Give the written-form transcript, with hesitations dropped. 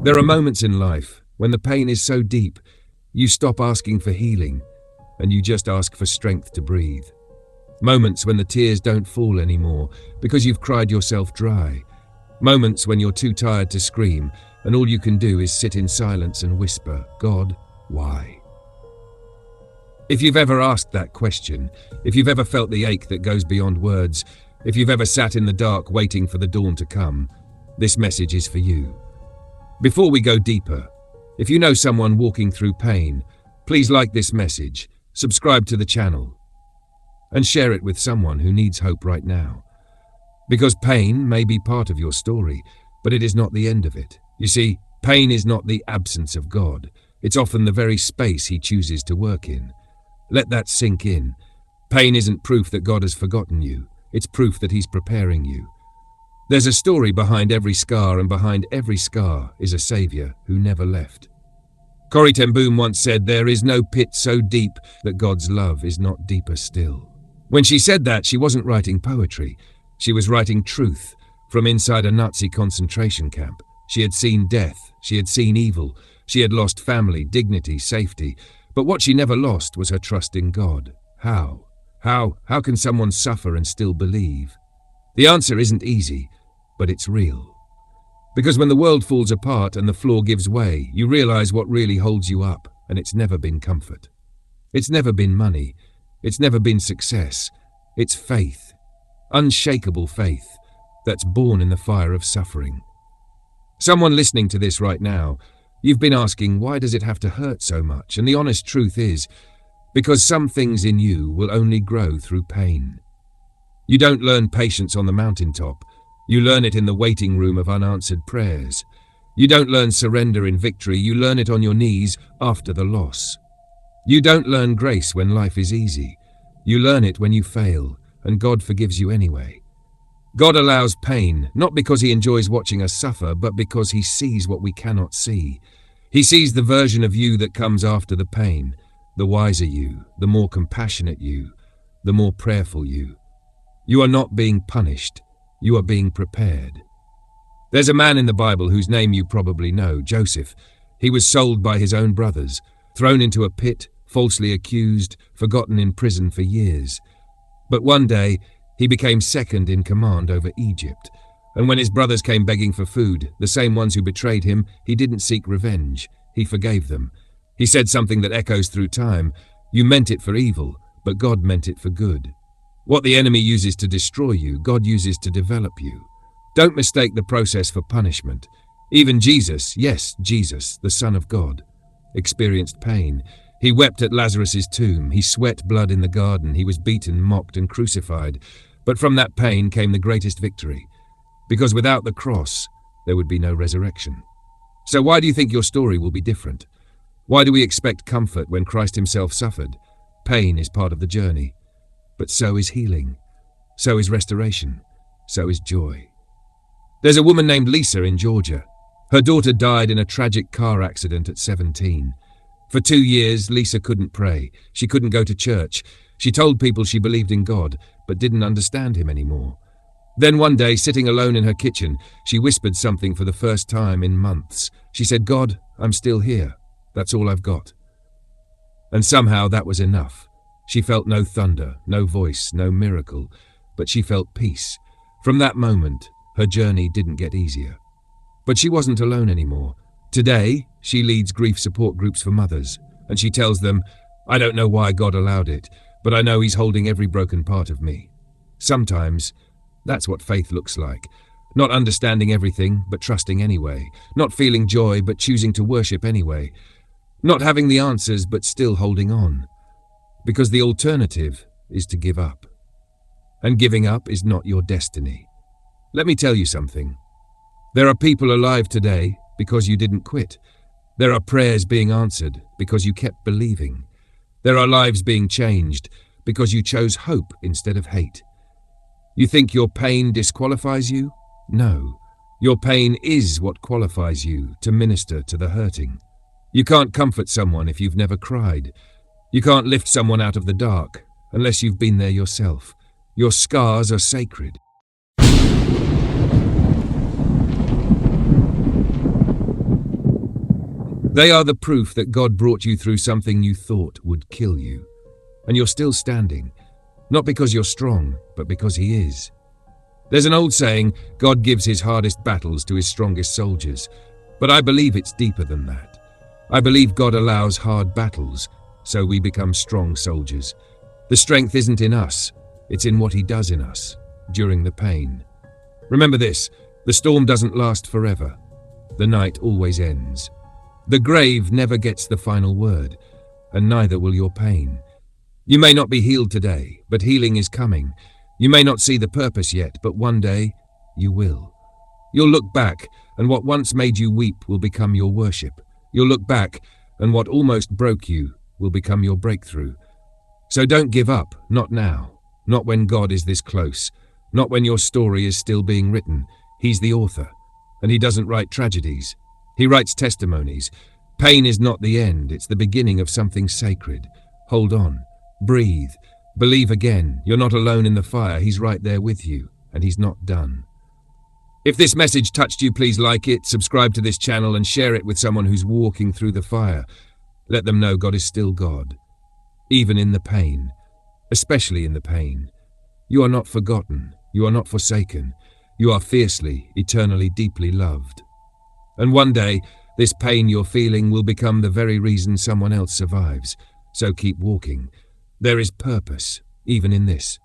There are moments in life when the pain is so deep, you stop asking for healing and you just ask for strength to breathe. Moments when the tears don't fall anymore because you've cried yourself dry. Moments when you're too tired to scream and all you can do is sit in silence and whisper, God, why? If you've ever asked that question, if you've ever felt the ache that goes beyond words, if you've ever sat in the dark waiting for the dawn to come, this message is for you. Before we go deeper, if you know someone walking through pain, please like this message, subscribe to the channel, and share it with someone who needs hope right now. Because pain may be part of your story, but it is not the end of it. You see, pain is not the absence of God. It's often the very space He chooses to work in. Let that sink in. Pain isn't proof that God has forgotten you. It's proof that He's preparing you. There's a story behind every scar, and behind every scar is a Savior who never left. Corrie ten Boom once said, "There is no pit so deep that God's love is not deeper still." When she said that, she wasn't writing poetry. She was writing truth from inside a Nazi concentration camp. She had seen death. She had seen evil. She had lost family, dignity, safety. But what she never lost was her trust in God. How? How can someone suffer and still believe? The answer isn't easy, but it's real. Because when the world falls apart and the floor gives way, you realize what really holds you up, and it's never been comfort. It's never been money. It's never been success. It's faith. Unshakable faith that's born in the fire of suffering. Someone listening to this right now, you've been asking, why does it have to hurt so much? And the honest truth is, because some things in you will only grow through pain. You don't learn patience on the mountaintop. You learn it in the waiting room of unanswered prayers. You don't learn surrender in victory. You learn it on your knees after the loss. You don't learn grace when life is easy. You learn it when you fail, and God forgives you anyway. God allows pain, not because He enjoys watching us suffer, but because He sees what we cannot see. He sees the version of you that comes after the pain, the wiser you, the more compassionate you, the more prayerful you. You are not being punished. You are being prepared. There's a man in the Bible whose name you probably know, Joseph. He was sold by his own brothers, thrown into a pit, falsely accused, forgotten in prison for years. But one day, he became second in command over Egypt. And when his brothers came begging for food, the same ones who betrayed him, he didn't seek revenge. He forgave them. He said something that echoes through time. You meant it for evil, but God meant it for good. What the enemy uses to destroy you, God uses to develop you. Don't mistake the process for punishment. Even Jesus, yes, Jesus, the Son of God, experienced pain. He wept at Lazarus's tomb. He sweat blood in the garden. He was beaten, mocked, and crucified. But from that pain came the greatest victory. Because without the cross, there would be no resurrection. So why do you think your story will be different? Why do we expect comfort when Christ Himself suffered? Pain is part of the journey. But so is healing. So is restoration. So is joy. There's a woman named Lisa in Georgia. Her daughter died in a tragic car accident at 17. For 2 years, Lisa couldn't pray. She couldn't go to church. She told people she believed in God, but didn't understand Him anymore. Then one day, sitting alone in her kitchen, she whispered something for the first time in months. She said, "God, I'm still here. That's all I've got." And somehow that was enough. She felt no thunder, no voice, no miracle, but she felt peace. From that moment, her journey didn't get easier. But she wasn't alone anymore. Today, she leads grief support groups for mothers, and she tells them, "I don't know why God allowed it, but I know He's holding every broken part of me." Sometimes, that's what faith looks like. Not understanding everything, but trusting anyway. Not feeling joy, but choosing to worship anyway. Not having the answers, but still holding on. Because the alternative is to give up. And giving up is not your destiny. Let me tell you something. There are people alive today because you didn't quit. There are prayers being answered because you kept believing. There are lives being changed because you chose hope instead of hate. You think your pain disqualifies you? No. Your pain is what qualifies you to minister to the hurting. You can't comfort someone if you've never cried. You can't lift someone out of the dark unless you've been there yourself. Your scars are sacred. They are the proof that God brought you through something you thought would kill you. And you're still standing, not because you're strong, but because He is. There's an old saying, God gives His hardest battles to His strongest soldiers. But I believe it's deeper than that. I believe God allows hard battles, so we become strong soldiers. The strength isn't in us, it's in what He does in us, during the pain. Remember this, the storm doesn't last forever. The night always ends. The grave never gets the final word, and neither will your pain. You may not be healed today, but healing is coming. You may not see the purpose yet, but one day you will. You'll look back, and what once made you weep will become your worship. You'll look back, and what almost broke you will become your breakthrough. So don't give up, not now, not when God is this close, not when your story is still being written. He's the author, and He doesn't write tragedies. He writes testimonies. Pain is not the end, it's the beginning of something sacred. Hold on, breathe, believe again. You're not alone in the fire. He's right there with you, and He's not done. If this message touched you, please like it, subscribe to this channel, and share it with someone who's walking through the fire. Let them know God is still God, even in the pain, especially in the pain. You are not forgotten. You are not forsaken. You are fiercely, eternally, deeply loved. And one day, this pain you're feeling will become the very reason someone else survives. So keep walking. There is purpose, even in this.